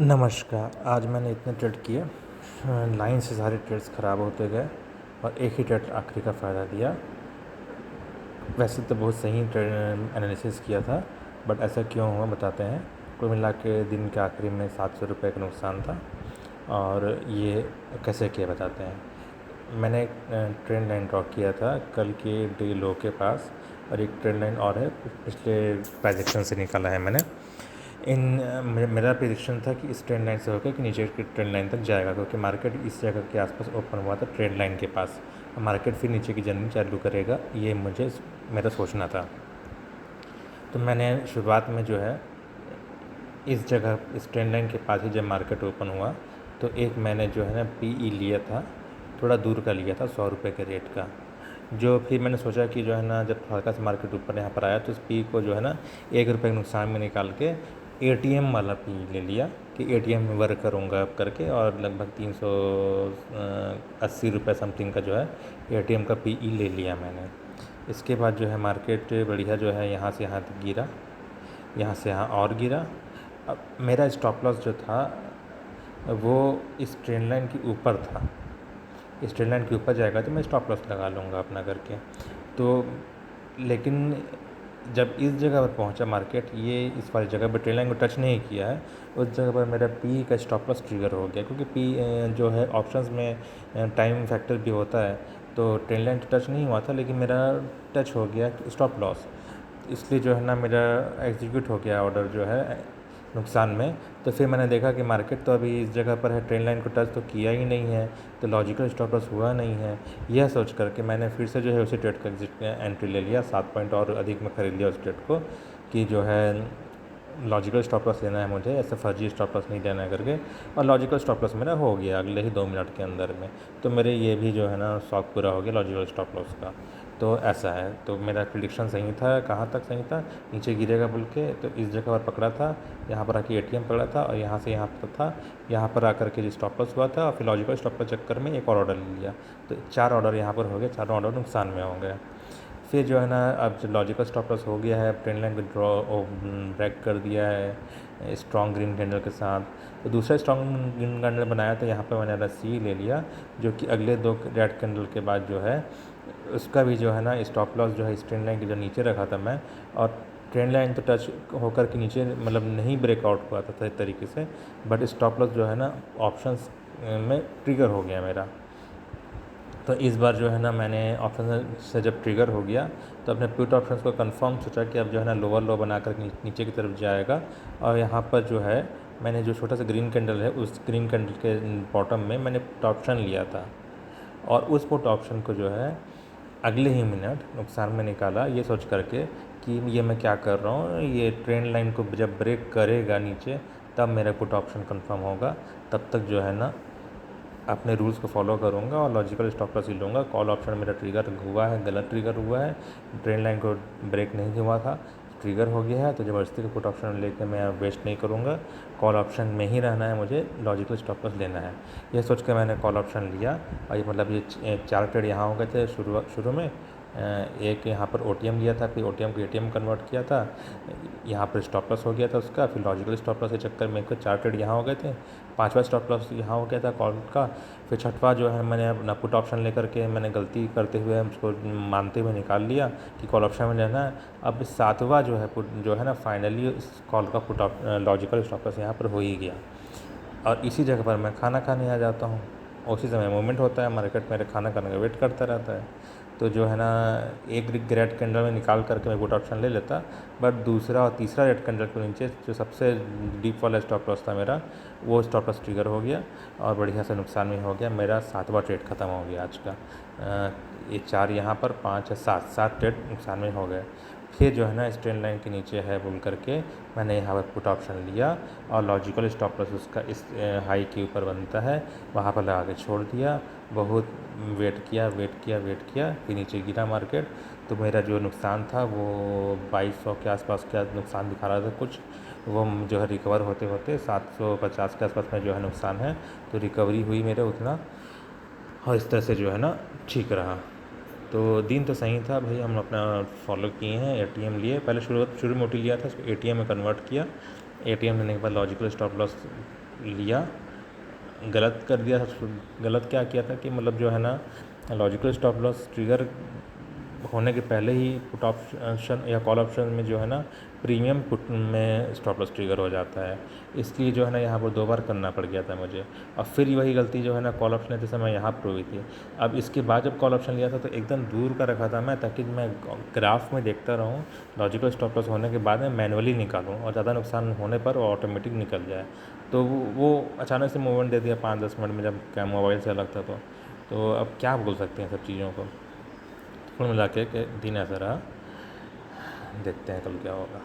नमस्कार। आज मैंने इतने ट्रेड किए, लाइन से सारे ट्रेड्स ख़राब होते गए और एक ही ट्रेड आखिरी का फ़ायदा दिया। वैसे तो बहुत सही ट्रेड एनालिसिस किया था, बट ऐसा क्यों हुआ बताते हैं। कुल मिला के दिन के आखिरी में 700 रुपये का नुकसान था और ये कैसे किया बताते हैं। मैंने एक ट्रेंड लाइन ड्रॉ किया था कल के डे लो के पास, और एक ट्रेंड लाइन और है पिछले ट्रांजेक्शन से निकाला है मैंने। मेरा प्रेडिक्शन था कि इस ट्रेंड लाइन से होकर कि नीचे की ट्रेंड लाइन तक जाएगा, क्योंकि मार्केट इस जगह के आसपास ओपन हुआ था ट्रेंड लाइन के पास। मार्केट फिर नीचे की जर्नी चालू करेगा, ये मेरा सोचना था। तो मैंने शुरुआत में जो है इस जगह इस ट्रेंड लाइन के पास ही जब मार्केट ओपन हुआ तो एक मैंने जो है ना पीई लिया था, थोड़ा दूर का लिया था 100 रुपये के रेट का। जो फिर मैंने सोचा कि जो है ना जब हल्का सा मार्केट ऊपर यहाँ पर आया तो उस पी को जो है ना 1 रुपये के नुकसान में निकाल के एटीएम वाला पी ले लिया कि एटीएम में वर्क करूँगा अब करके, और लगभग 380 रुपये समथिंग का जो है एटीएम का पीई ले लिया मैंने। इसके बाद जो है मार्केट बढ़िया जो है यहाँ से यहाँ तक गिरा, यहाँ से यहाँ और गिरा। अब मेरा स्टॉप लॉस जो था वो इस ट्रेंड लाइन के ऊपर था। इस ट्रेंड लाइन के ऊपर जाएगा तो मैं स्टॉप लॉस लगा लूँगा अपना करके। तो लेकिन जब इस जगह पर पहुंचा मार्केट, ये इस वाली जगह पर ट्रेंड लाइन को टच नहीं किया है, उस जगह पर मेरा पी का स्टॉप लॉस ट्रिगर हो गया, क्योंकि पी जो है ऑप्शंस में टाइम फैक्टर भी होता है। तो ट्रेंड लाइन तो टच नहीं हुआ था, लेकिन मेरा टच हो गया स्टॉप लॉस, इसलिए जो है ना मेरा एग्जीक्यूट हो गया ऑर्डर जो है नुकसान में। तो फिर मैंने देखा कि मार्केट तो अभी इस जगह पर है, ट्रेंड लाइन को टच तो किया ही नहीं है, तो लॉजिकल स्टॉप लॉस हुआ नहीं है। यह सोच करके मैंने फिर से जो है उसी ट्रेड का एग्जिट एंट्री ले लिया, 7 पॉइंट और अधिक में ख़रीद लिया उस ट्रेड को कि जो है लॉजिकल स्टॉप लॉस लेना है मुझे, ऐसे फर्जी स्टॉप लॉस नहीं लेना है करके। और लॉजिकल स्टॉप लॉस मेरा हो गया अगले ही 2 मिनट के अंदर में। तो मेरे ये भी जो है ना शौक पूरा हो गया लॉजिकल स्टॉप लॉस का। तो ऐसा है, तो मेरा प्रिडिक्शन सही था। कहाँ तक सही था? नीचे गिरेगा बोल के तो इस जगह पर पकड़ा था, यहाँ पर आके एटीएम पकड़ा था, और यहाँ से यहाँ पर था, यहाँ पर आकर के जो स्टॉप लॉस हुआ था, और फिर लॉजिकल स्टॉप लॉस चक्कर में एक और ऑर्डर ले लिया। तो 4 ऑर्डर यहाँ पर हो गए, चारों ऑर्डर नुकसान में हो गए। फिर जो है ना अब जो लॉजिकल स्टॉप लॉस हो गया है, ट्रेंड लाइन को ब्रेक कर दिया है स्ट्रॉन्ग ग्रीन कैंडल के साथ। तो दूसरा स्ट्रॉन्ग ग्रीन कैंडल बनाया था, यहाँ पे मैंने रस्सी ले लिया, जो कि अगले 2 रेड कैंडल के बाद जो है उसका भी जो है ना स्टॉप लॉस जो है इस ट्रेंड लाइन के जो नीचे रखा था मैं, और ट्रेंड लाइन तो टच होकर के नीचे मतलब नहीं ब्रेकआउट हुआ था सही तरीके से, बट स्टॉप लॉस जो है ना ऑप्शंस में ट्रिगर हो गया मेरा। तो इस बार जो है ना मैंने ऑप्शन से जब ट्रिगर हो गया तो अपने पुट ऑप्शंस को कंफर्म सोचा कि अब जो है ना लोअर लो बनाकर नीचे की तरफ जाएगा। और यहाँ पर जो है मैंने जो छोटा सा ग्रीन कैंडल है उस ग्रीन कैंडल के बॉटम में मैंने पुट ऑप्शन लिया था, और उस पुट ऑप्शन को जो है अगले ही मिनट नुकसान में निकाला, ये सोच करके कि ये मैं क्या कर रहा हूँ, ये ट्रेंड लाइन को जब ब्रेक करेगा नीचे तब मेरा पुट ऑप्शन कंफर्म होगा। तब तक जो है ना अपने रूल्स को फॉलो करूँगा और लॉजिकल स्टॉप लॉस ही लूँगा। कॉल ऑप्शन मेरा ट्रिगर हुआ है, गलत ट्रिगर हुआ है, ट्रेंड लाइन को ब्रेक नहीं हुआ था, ट्रिगर हो गया है। तो ज़बरदस्ती का पुट ऑप्शन लेके मैं वेस्ट नहीं करूँगा, कॉल ऑप्शन में ही रहना है, मुझे लॉजिकल स्टॉप लॉस लेना है। यह सोच के मैंने कॉल ऑप्शन लिया, और ये मतलब ये 4 ट्रेड यहाँ हो गए थे शुरू में। एक यहाँ पर ओटीएम लिया था, फिर ओटीएम को एटीएम कन्वर्ट किया था, यहाँ पर स्टॉप लॉस हो गया था उसका, फिर लॉजिकल स्टॉप लॉस के चक्कर में 4 ट्रेड यहाँ हो गए थे, 5वां स्टॉप लॉस यहाँ हो गया था कॉल का। फिर 6वां जो है मैंने अपना पुट ऑप्शन लेकर के मैंने गलती करते हुए उसको मानते हुए निकाल लिया कि कॉल ऑप्शन में लेना है। अब 7वां जो है पुट जो है ना फाइनली इस कॉल का पुट लॉजिकल स्टॉप लॉस यहाँ पर हो ही गया। और इसी जगह पर मैं खाना खाने आ जाता हूँ, उसी समय मूवमेंट होता है, मार्केट मेरे खाना खाने का वेट करता रहता है। तो जो है ना एक रेड कैंडल में निकाल करके मैं पुट ऑप्शन ले लेता, बट दूसरा और तीसरा रेड कैंडल के नीचे जो सबसे डीप वाला स्टॉप लॉस था मेरा, वो स्टॉप लॉस ट्रिगर हो गया और बढ़िया से नुकसान में हो गया। मेरा 7वां ट्रेड ख़त्म हो गया आज का। ये 4 यहाँ पर, 5 या 7 ट्रेड नुकसान में हो गए। फिर जो है ना इस ट्रेंड लाइन के नीचे है बोल करके मैंने यहाँ पर पुट ऑप्शन लिया, और लॉजिकल स्टॉप लॉस उसका इस हाई के ऊपर बनता है, वहाँ पर लगा के छोड़ दिया। बहुत वेट किया, फिर नीचे गिरा मार्केट। तो मेरा जो नुकसान था वो 2200 के आसपास का नुकसान दिखा रहा था कुछ, वो जो है रिकवर होते होते 750 के आसपास में जो है नुकसान है। तो रिकवरी हुई मेरे उतना, और इस तरह से जो है ना ठीक रहा। तो दिन तो सही था भाई, हम अपना फॉलो किए हैं। एटीएम लिए, पहले शुरू में ओटी लिया था, उसको एटीएम में कन्वर्ट किया। एटीएम लेने के बाद लॉजिकल स्टॉप लॉस लिया, गलत कर दिया। गलत क्या किया था कि मतलब जो है ना, लॉजिकल स्टॉप लॉस ट्रिगर होने के पहले ही पुट ऑप्शन या कॉल ऑप्शन में जो है ना, प्रीमियम पुट में स्टॉप लॉस ट्रिगर हो जाता है। इसलिए जो है ना, यहाँ पर 2 बार करना पड़ गया था मुझे, और फिर वही गलती जो है ना, कॉल ऑप्शन लेते समय यहाँ पर हुई थी। अब इसके बाद जब कॉल ऑप्शन लिया था तो एकदम दूर का रखा था मैं, ताकि मैं ग्राफ में देखता रहूँ, लॉजिकल स्टॉप लॉस होने के बाद में मैनुअली निकालूँ और ज़्यादा नुकसान होने पर वो ऑटोमेटिक निकल जाए। तो वो अचानक से मूवमेंट दे दिया 5-10 मिनट में, जब क्या मोबाइल से अलग था तो अब क्या बोल सकते हैं सब चीज़ों को। कुल मिला के दिन ऐसा रहा, देखते हैं कल क्या होगा।